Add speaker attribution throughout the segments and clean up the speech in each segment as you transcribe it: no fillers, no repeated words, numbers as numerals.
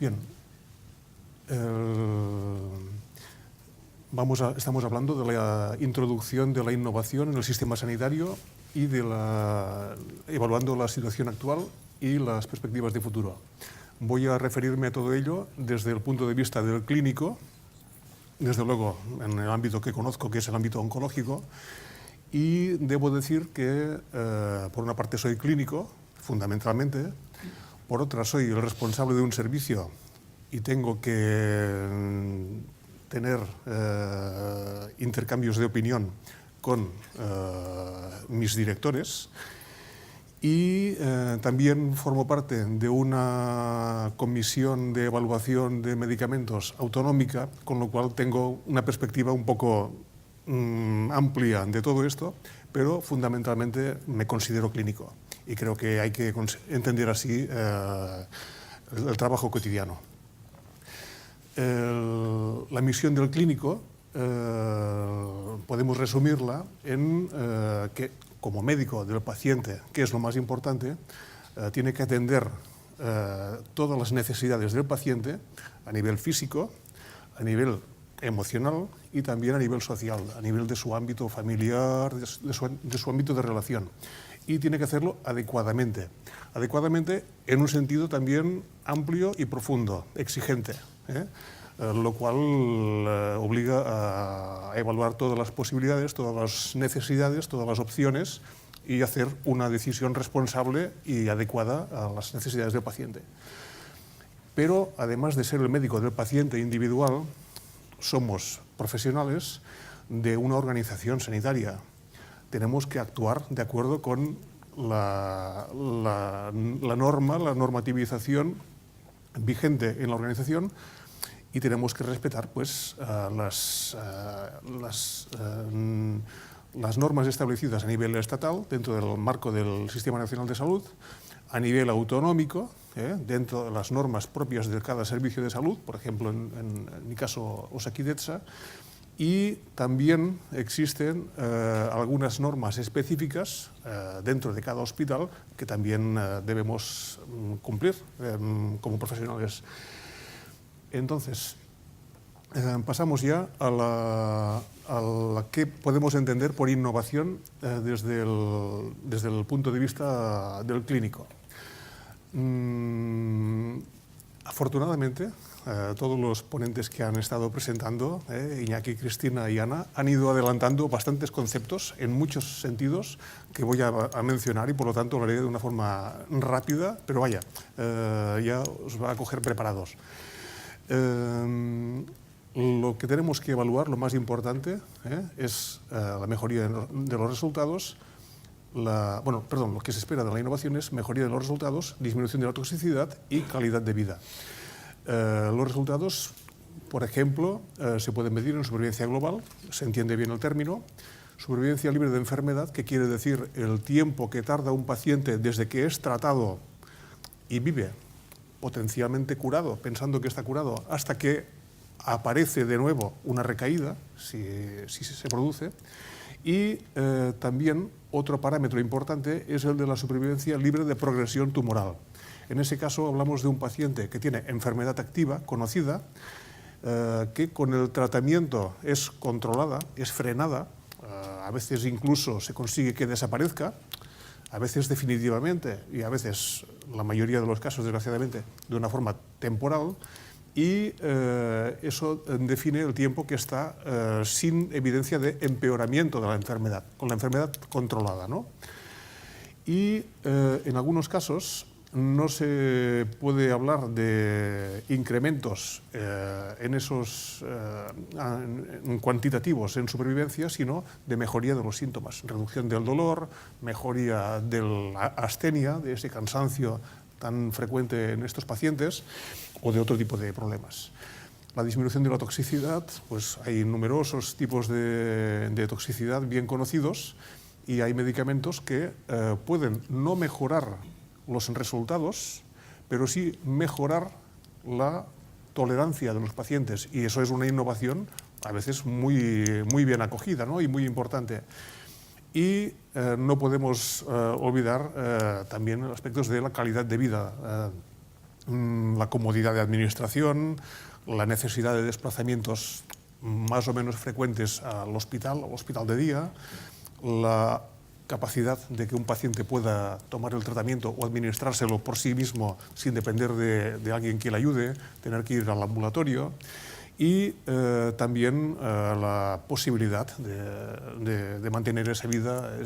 Speaker 1: Bien. Estamos hablando de la introducción de la innovación en el sistema sanitario y evaluando la situación actual y las perspectivas de futuro. Voy a referirme a todo ello desde el punto de vista del clínico, desde luego en el ámbito que conozco, que es el ámbito oncológico, y debo decir que por una parte soy clínico, fundamentalmente, por otra soy el responsable de un servicio y tengo que tener intercambios de opinión con mis directores, y también formo parte de una comisión de evaluación de medicamentos autonómica, con lo cual tengo una perspectiva un poco amplia de todo esto, pero fundamentalmente me considero clínico y creo que hay que entender así el trabajo cotidiano. La misión del clínico podemos resumirla en que, como médico del paciente, que es lo más importante, tiene que atender todas las necesidades del paciente a nivel físico, a nivel emocional y también a nivel social, a nivel de su ámbito familiar, de su ámbito de relación. Y tiene que hacerlo adecuadamente. Adecuadamente en un sentido también amplio y profundo, exigente, lo cual obliga a evaluar todas las posibilidades, todas las necesidades, todas las opciones y hacer una decisión responsable y adecuada a las necesidades del paciente. Pero además de ser el médico del paciente individual, somos profesionales de una organización sanitaria. Tenemos que actuar de acuerdo con la normativización vigente en la organización y tenemos que respetar pues, las normas establecidas a nivel estatal dentro del marco del Sistema Nacional de Salud, a nivel autonómico, dentro de las normas propias de cada servicio de salud, por ejemplo, en mi caso, Osakidetza, y también existen algunas normas específicas dentro de cada hospital que también debemos cumplir como profesionales. Entonces, pasamos ya a la que podemos entender por innovación desde el punto de vista del clínico. Afortunadamente, todos los ponentes que han estado presentando, Iñaki, Cristina y Ana, han ido adelantando bastantes conceptos en muchos sentidos que voy a mencionar y por lo tanto lo haré de una forma rápida, pero vaya, ya os va a coger preparados. Lo que tenemos que evaluar, lo más importante, es la mejoría de los resultados. Lo que se espera de la innovación es mejoría de los resultados, disminución de la toxicidad y calidad de vida. Los resultados, por ejemplo, se pueden medir en supervivencia global, se entiende bien el término. Supervivencia libre de enfermedad, que quiere decir el tiempo que tarda un paciente desde que es tratado y vive potencialmente curado, pensando que está curado, hasta que aparece de nuevo una recaída, si se produce. Y también otro parámetro importante es el de la supervivencia libre de progresión tumoral. En ese caso hablamos de un paciente que tiene enfermedad activa, conocida, que con el tratamiento es controlada, es frenada, a veces incluso se consigue que desaparezca, a veces definitivamente y a veces, la mayoría de los casos desgraciadamente, de una forma temporal, y eso define el tiempo que está sin evidencia de empeoramiento de la enfermedad, con la enfermedad controlada, ¿no? Y en algunos casos no se puede hablar de incrementos cuantitativos en supervivencia, sino de mejoría de los síntomas, reducción del dolor, mejoría de la astenia, de ese cansancio tan frecuente en estos pacientes, o de otro tipo de problemas. La disminución de la toxicidad, pues hay numerosos tipos de toxicidad bien conocidos y hay medicamentos que pueden no mejorar los resultados, pero sí mejorar la tolerancia de los pacientes, y eso es una innovación a veces muy bien acogida, ¿no? Y muy importante. Y no podemos olvidar también aspectos de la calidad de vida. la comodidad de administración, la necesidad de desplazamientos más o menos frecuentes al hospital de día, la capacidad de que un paciente pueda tomar el tratamiento o administrárselo por sí mismo sin depender de alguien que le ayude, tener que ir al ambulatorio, y también la posibilidad de mantener esa vida,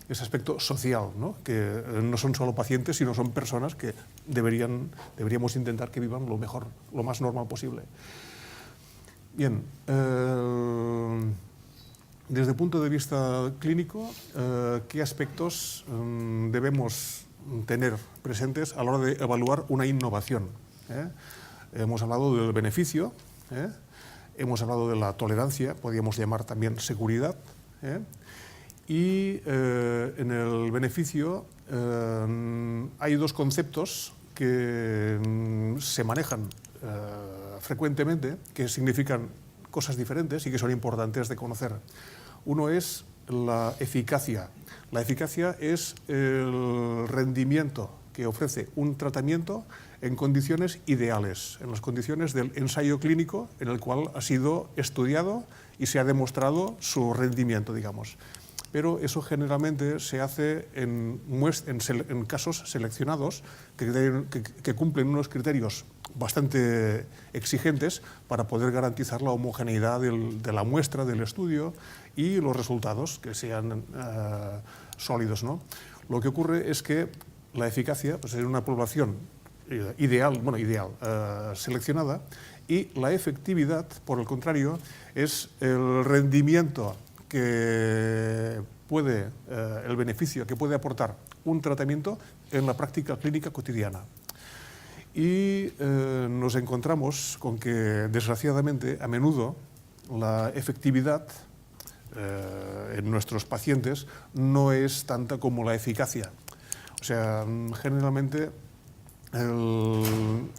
Speaker 1: ese aspecto social, ¿no? Que no son solo pacientes, sino son personas que deberíamos intentar que vivan lo más normal posible. Bien, desde el punto de vista clínico, ¿qué aspectos debemos tener presentes a la hora de evaluar una innovación? Hemos hablado del beneficio, hemos hablado de la tolerancia, podríamos llamar también seguridad, y en el beneficio hay dos conceptos que se manejan frecuentemente, que significan cosas diferentes y que son importantes de conocer. Uno es la eficacia. La eficacia es el rendimiento que ofrece un tratamiento en condiciones ideales, en las condiciones del ensayo clínico en el cual ha sido estudiado y se ha demostrado su rendimiento, digamos. Pero eso generalmente se hace en casos seleccionados que cumplen unos criterios bastante exigentes para poder garantizar la homogeneidad de la muestra del estudio y los resultados que sean sólidos, ¿no? Lo que ocurre es que la eficacia pues, es una población ideal, seleccionada, y la efectividad, por el contrario, es el rendimiento que puede, el beneficio que puede aportar un tratamiento en la práctica clínica cotidiana. Y nos encontramos con que, desgraciadamente, a menudo la efectividad en nuestros pacientes no es tanta como la eficacia. O sea, generalmente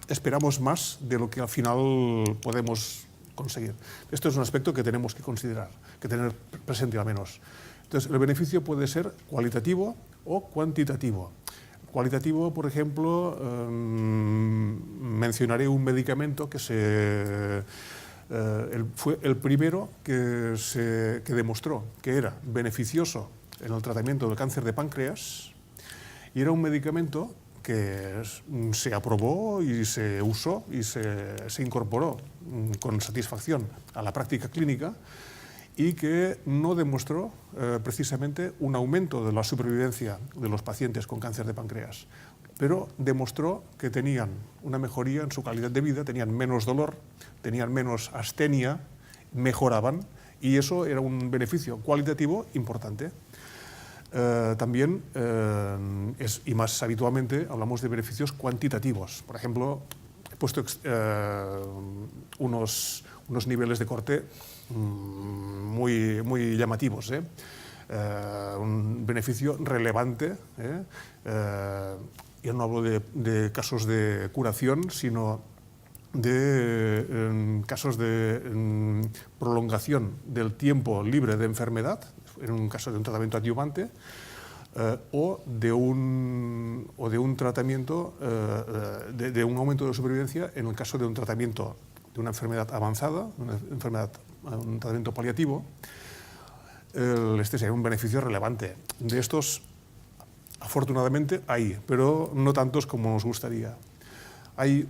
Speaker 1: esperamos más de lo que al final podemos conseguir. Esto es un aspecto que tenemos que considerar, que tener presente al menos. Entonces, el beneficio puede ser cualitativo o cuantitativo. Cualitativo, por ejemplo, mencionaré un medicamento que fue el primero que demostró que era beneficioso en el tratamiento del cáncer de páncreas, y era un medicamento que se aprobó y se usó y se incorporó con satisfacción a la práctica clínica, y que no demostró precisamente un aumento de la supervivencia de los pacientes con cáncer de páncreas, pero demostró que tenían una mejoría en su calidad de vida, tenían menos dolor, tenían menos astenia, mejoraban, y eso era un beneficio cualitativo importante. También, y más habitualmente, hablamos de beneficios cuantitativos. Por ejemplo, he puesto unos niveles de corte muy llamativos. Un beneficio relevante. Yo no hablo de casos de curación, sino de casos de prolongación del tiempo libre de enfermedad, en un caso de un tratamiento adyuvante, o de un tratamiento, de un aumento de supervivencia en el caso de un tratamiento de una enfermedad avanzada, un tratamiento paliativo. Este sería un beneficio relevante. De estos, afortunadamente, hay, pero no tantos como nos gustaría.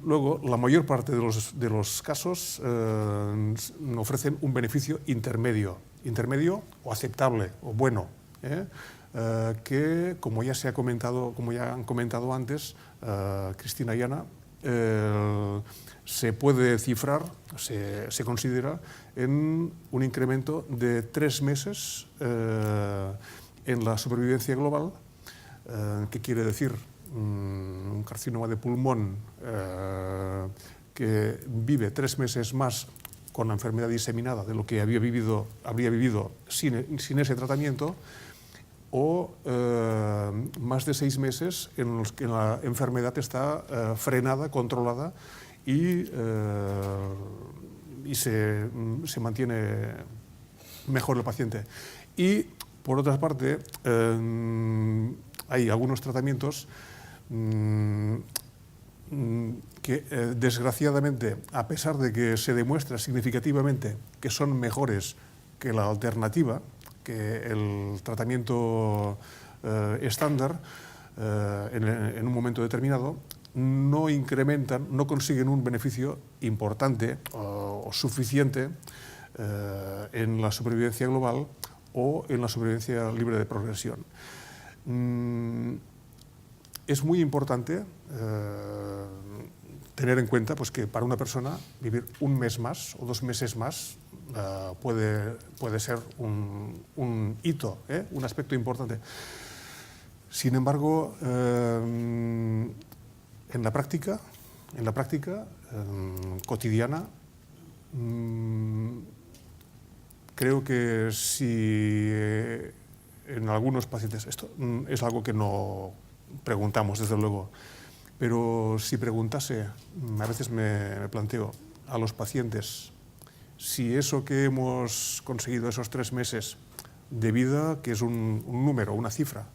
Speaker 1: Luego, la mayor parte de los casos ofrecen un beneficio intermedio o aceptable o bueno, que, como ya han comentado antes Cristina y Ana, se puede cifrar, se considera en un incremento de 3 meses en la supervivencia global. ¿Qué quiere decir? Un carcinoma de pulmón que vive 3 meses más con la enfermedad diseminada de lo que habría vivido sin ese tratamiento, o más de 6 meses en los que la enfermedad está frenada, controlada, y se mantiene mejor el paciente. Y, por otra parte, hay algunos tratamientos que desgraciadamente, a pesar de que se demuestra significativamente que son mejores que la alternativa, que el tratamiento estándar, en un momento determinado, no incrementan, no consiguen un beneficio importante o suficiente en la supervivencia global o en la supervivencia libre de progresión. Es muy importante tener en cuenta pues, que para una persona vivir un mes más o 2 meses más puede ser un hito, un aspecto importante. Sin embargo, en la práctica cotidiana, creo que si en algunos pacientes, esto es algo que no preguntamos desde luego, pero si preguntase, a veces me planteo a los pacientes si eso que hemos conseguido esos 3 meses de vida, que es un número, una cifra,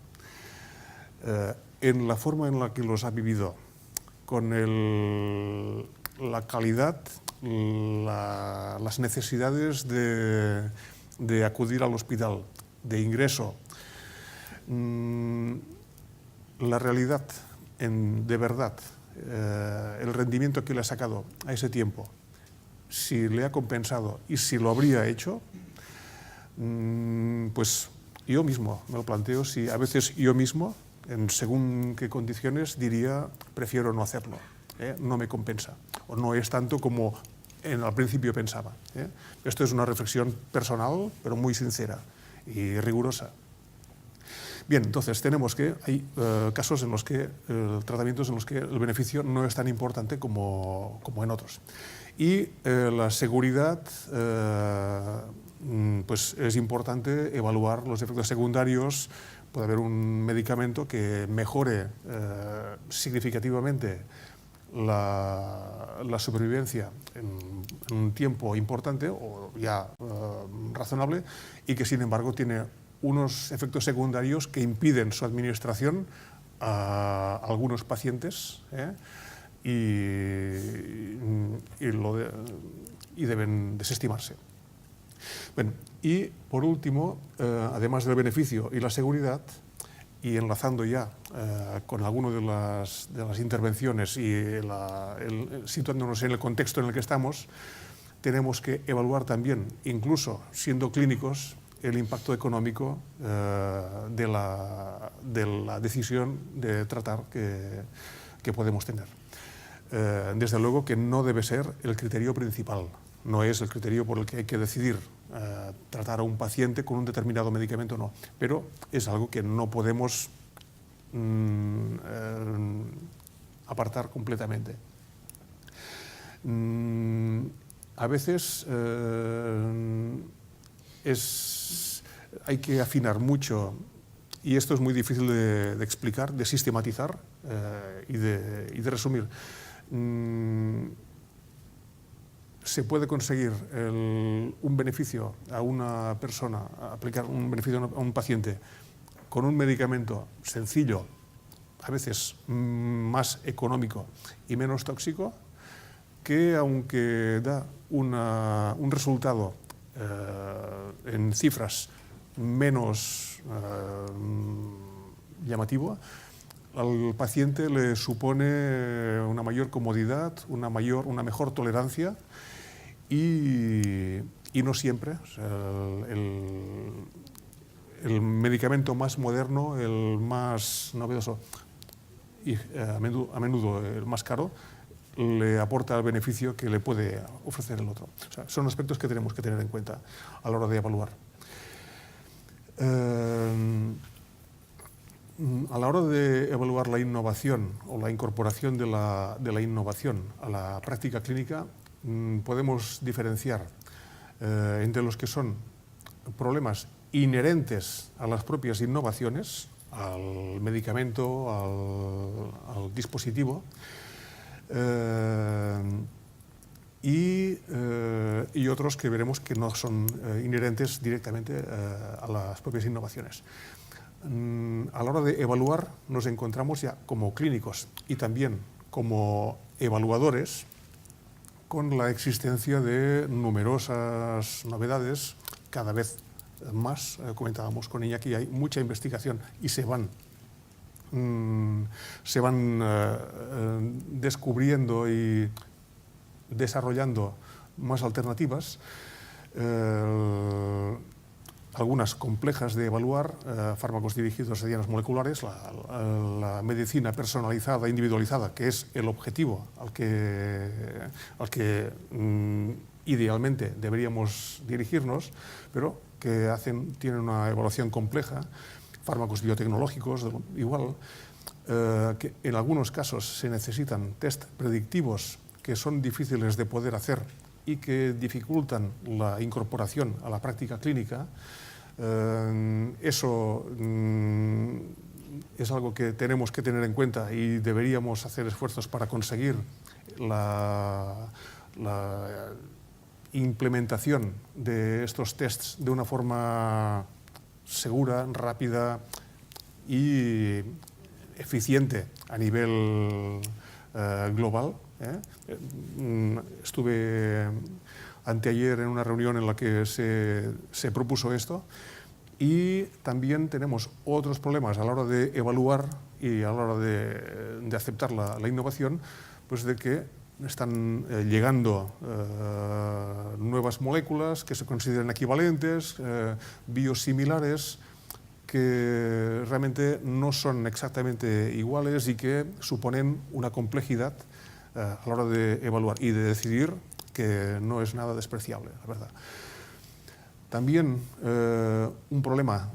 Speaker 1: en la forma en la que los ha vivido, con la calidad, las necesidades de acudir al hospital, de ingreso, la realidad, de verdad, el rendimiento que le ha sacado a ese tiempo, si le ha compensado y si lo habría hecho, pues yo mismo me lo planteo, si a veces yo mismo, en según qué condiciones, diría prefiero no hacerlo, no me compensa, o no es tanto como al principio pensaba. Esto es una reflexión personal, pero muy sincera y rigurosa. Bien, entonces tenemos que hay casos en los que, tratamientos en los que el beneficio no es tan importante como en otros. Y la seguridad, pues es importante evaluar los efectos secundarios. Puede haber un medicamento que mejore significativamente la supervivencia en un tiempo importante o ya razonable, y que sin embargo tiene unos efectos secundarios que impiden su administración a algunos pacientes y deben desestimarse. Bueno, y por último, además del beneficio y la seguridad, y enlazando ya con alguna de las intervenciones y situándonos en el contexto en el que estamos, tenemos que evaluar también, incluso siendo clínicos, el impacto económico de la decisión de tratar que podemos tener. Desde luego que no debe ser el criterio principal, no es el criterio por el que hay que decidir tratar a un paciente con un determinado medicamento, no, pero es algo que no podemos apartar completamente. A veces hay que afinar mucho, y esto es muy difícil de explicar, de sistematizar y de resumir. Se puede conseguir un beneficio a una persona, aplicar un beneficio a un paciente con un medicamento sencillo, a veces más económico y menos tóxico, que aunque da un resultado en cifras menos llamativo, al paciente le supone una mayor comodidad, una mejor tolerancia y no siempre. O sea, el medicamento más moderno, el más novedoso y a menudo el más caro, le aporta el beneficio que le puede ofrecer el otro. O sea, son aspectos que tenemos que tener en cuenta a la hora de evaluar. A la hora de evaluar la innovación o la incorporación de la innovación a la práctica clínica, podemos diferenciar entre los que son problemas inherentes a las propias innovaciones, al medicamento, al dispositivo, y otros que veremos que no son inherentes directamente a las propias innovaciones. A la hora de evaluar nos encontramos ya como clínicos y también como evaluadores con la existencia de numerosas novedades, cada vez más, comentábamos con Iñaki, hay mucha investigación y se van descubriendo y desarrollando más alternativas, algunas complejas de evaluar, fármacos dirigidos a dianas moleculares, la medicina personalizada, individualizada, que es el objetivo al que idealmente deberíamos dirigirnos, pero que tienen una evaluación compleja, fármacos biotecnológicos, igual, que en algunos casos se necesitan test predictivos que son difíciles de poder hacer y que dificultan la incorporación a la práctica clínica. Eso es algo que tenemos que tener en cuenta y deberíamos hacer esfuerzos para conseguir la implementación de estos tests de una forma segura, rápida y eficiente a nivel global. Estuve anteayer en una reunión en la que se propuso esto, y también tenemos otros problemas a la hora de evaluar y a la hora de aceptar la innovación, pues de que están llegando nuevas moléculas que se consideran equivalentes, biosimilares, que realmente no son exactamente iguales y que suponen una complejidad a la hora de evaluar y de decidir, que no es nada despreciable, la verdad. También un problema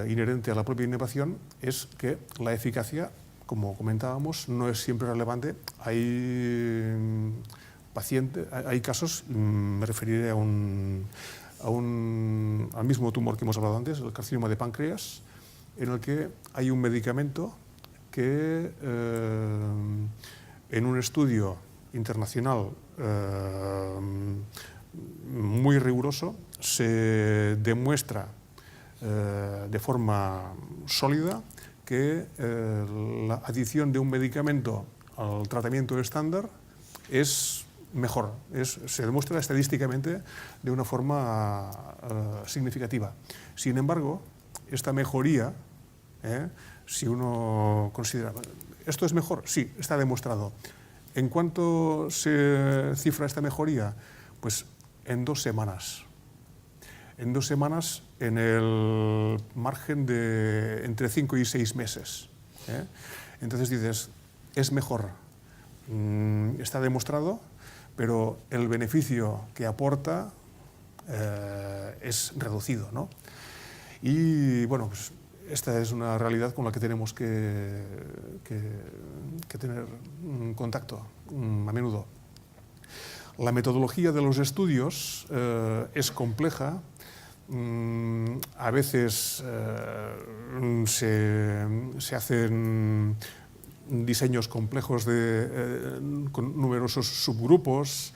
Speaker 1: inherente a la propia innovación es que la eficacia, como comentábamos, no es siempre relevante. Hay casos, me referiré al mismo tumor que hemos hablado antes, el carcinoma de páncreas, en el que hay un medicamento que en un estudio internacional muy riguroso se demuestra de forma sólida que la adición de un medicamento al tratamiento estándar es mejor, se demuestra estadísticamente de una forma significativa. Sin embargo, esta mejoría, si uno considera, ¿esto es mejor? Sí, está demostrado. ¿En cuánto se cifra esta mejoría? Pues en 2 semanas. En 2 semanas, en el margen de entre 5 y 6 meses. Entonces dices, es mejor, está demostrado, pero el beneficio que aporta es reducido, ¿no? Y bueno, pues esta es una realidad con la que tenemos que tener contacto a menudo. La metodología de los estudios es compleja. A veces se hacen diseños complejos con numerosos subgrupos,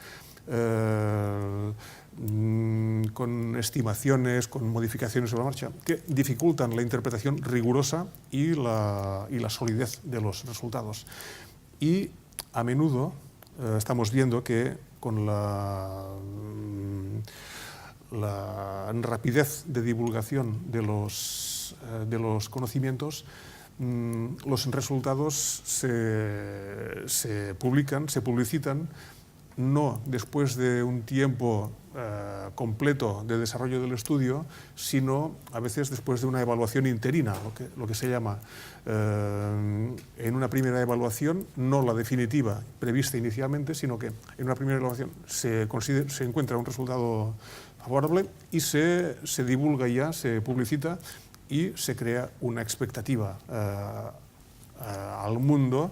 Speaker 1: con estimaciones, con modificaciones sobre la marcha, que dificultan la interpretación rigurosa y la solidez de los resultados. Y a menudo estamos viendo que con la rapidez de divulgación de los conocimientos, los resultados se publican, se publicitan, no después de un tiempo completo de desarrollo del estudio, sino a veces después de una evaluación interina, lo que se llama. En una primera evaluación, no la definitiva prevista inicialmente, sino que en una primera evaluación se encuentra un resultado favorable y se divulga ya, se publicita y se crea una expectativa al mundo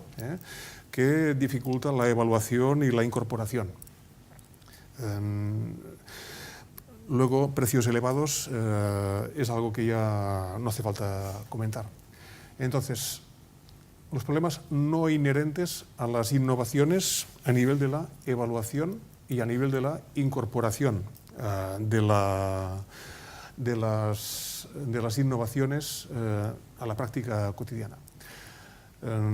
Speaker 1: que dificulta la evaluación y la incorporación. Luego, precios elevados es algo que ya no hace falta comentar. Entonces, los problemas no inherentes a las innovaciones a nivel de la evaluación y a nivel de la incorporación de las innovaciones a la práctica cotidiana.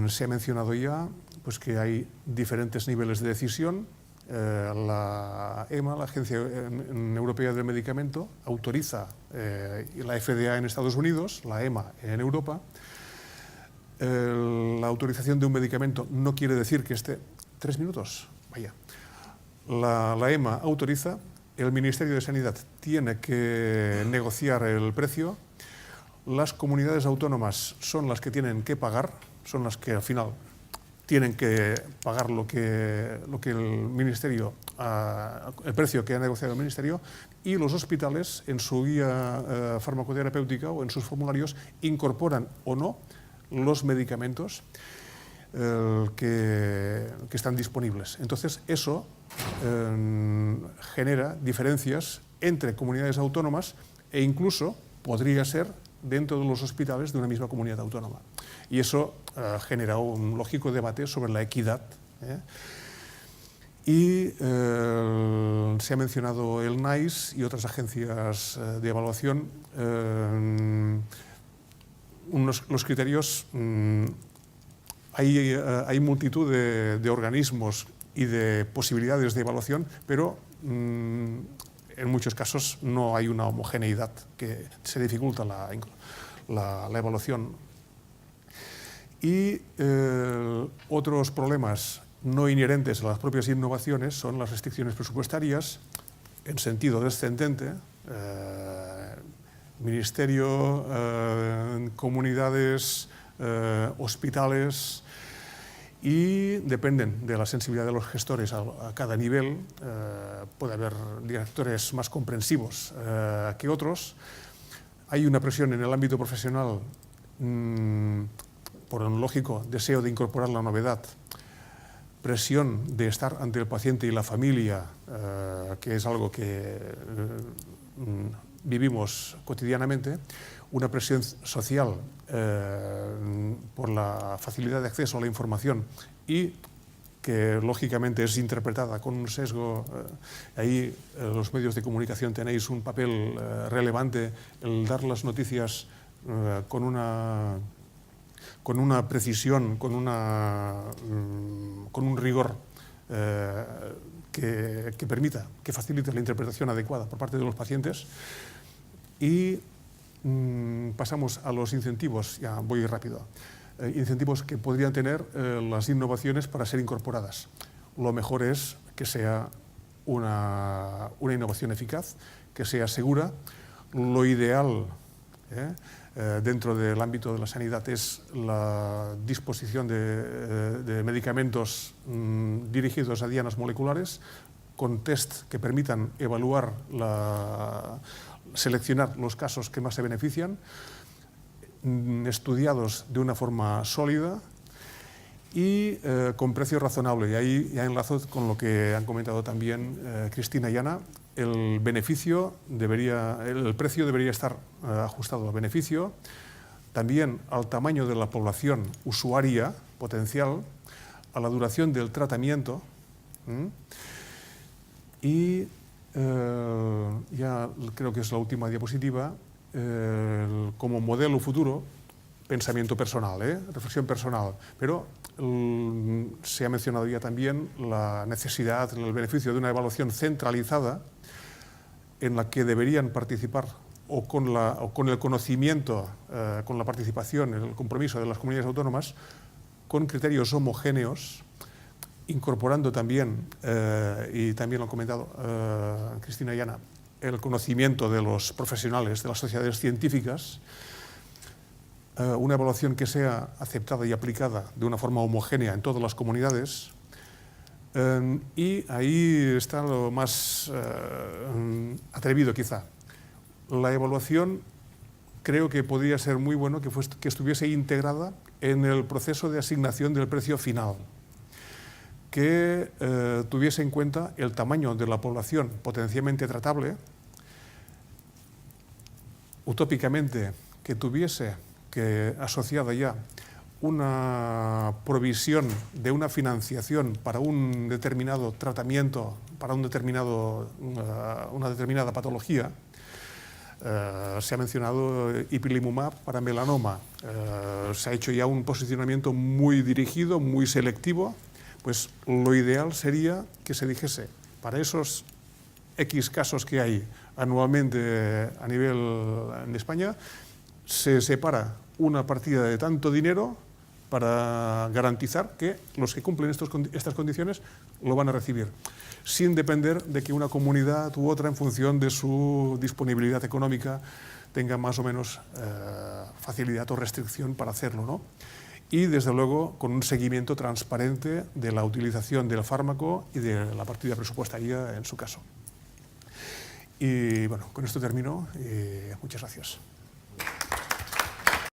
Speaker 1: Se ha mencionado ya pues, que hay diferentes niveles de decisión. La EMA, la Agencia Europea del Medicamento, autoriza la FDA en Estados Unidos, la EMA en Europa. La autorización de un medicamento no quiere decir que esté... 3 minutos, vaya. La EMA autoriza, el Ministerio de Sanidad tiene que negociar el precio, las comunidades autónomas son las que tienen que pagar, son las que al final tienen que pagar lo que el Ministerio, el precio que ha negociado el Ministerio, y los hospitales en su guía farmacoterapéutica o en sus formularios incorporan o no los medicamentos que están disponibles. Entonces, eso genera diferencias entre comunidades autónomas e incluso podría ser dentro de los hospitales de una misma comunidad autónoma. Y eso genera un lógico debate sobre la equidad. Y se ha mencionado el NICE y otras agencias de evaluación. Los criterios, hay multitud de organismos y de posibilidades de evaluación, pero en muchos casos no hay una homogeneidad, que se dificulta la evaluación. Y otros problemas no inherentes a las propias innovaciones son las restricciones presupuestarias en sentido descendente. Ministerio, comunidades, hospitales, y dependen de la sensibilidad de los gestores a cada nivel. Puede haber directores más comprensivos que otros. Hay una presión en el ámbito profesional por un lógico deseo de incorporar la novedad, presión de estar ante el paciente y la familia, que es algo que vivimos cotidianamente, una presión social por la facilidad de acceso a la información y que lógicamente es interpretada con un sesgo. Ahí los medios de comunicación tenéis un papel relevante, el dar las noticias con una precisión, con un rigor que permita, que facilite la interpretación adecuada por parte de los pacientes. Y pasamos a los incentivos, ya voy rápido. Incentivos que podrían tener las innovaciones para ser incorporadas. Lo mejor es que sea una innovación eficaz, que sea segura. Lo ideal dentro del ámbito de la sanidad es la disposición de medicamentos dirigidos a dianas moleculares con test que permitan evaluar, seleccionar los casos que más se benefician, estudiados de una forma sólida y con precio razonable. Y ahí ya enlazo con lo que han comentado también Cristina y Ana. El precio debería estar ajustado al beneficio, también al tamaño de la población usuaria potencial, a la duración del tratamiento y ya creo que es la última diapositiva, como modelo futuro, pensamiento personal, reflexión personal, pero se ha mencionado ya también la necesidad, el beneficio de una evaluación centralizada en la que deberían participar o con el conocimiento, con la participación, el compromiso de las comunidades autónomas, con criterios homogéneos, incorporando también, y también lo han comentado Cristina y Ana, el conocimiento de los profesionales, de las sociedades científicas, una evaluación que sea aceptada y aplicada de una forma homogénea en todas las comunidades. Y ahí está lo más atrevido quizá. La evaluación creo que podría ser muy bueno que estuviese integrada en el proceso de asignación del precio final, que tuviese en cuenta el tamaño de la población potencialmente tratable, utópicamente que tuviese asociada ya una provisión de una financiación para un determinado tratamiento, para una determinada patología, Se ha mencionado ipilimumab para melanoma. Se ha hecho ya un posicionamiento muy dirigido, muy selectivo. Pues lo ideal sería que se dijese, para esos X casos que hay anualmente a nivel en España, se separa una partida de tanto dinero para garantizar que los que cumplen estas condiciones lo van a recibir, sin depender de que una comunidad u otra, en función de su disponibilidad económica, tenga más o menos facilidad o restricción para hacerlo, ¿no? Y, desde luego, con un seguimiento transparente de la utilización del fármaco y de la partida presupuestaria en su caso. Y, bueno, con esto termino. Muchas gracias.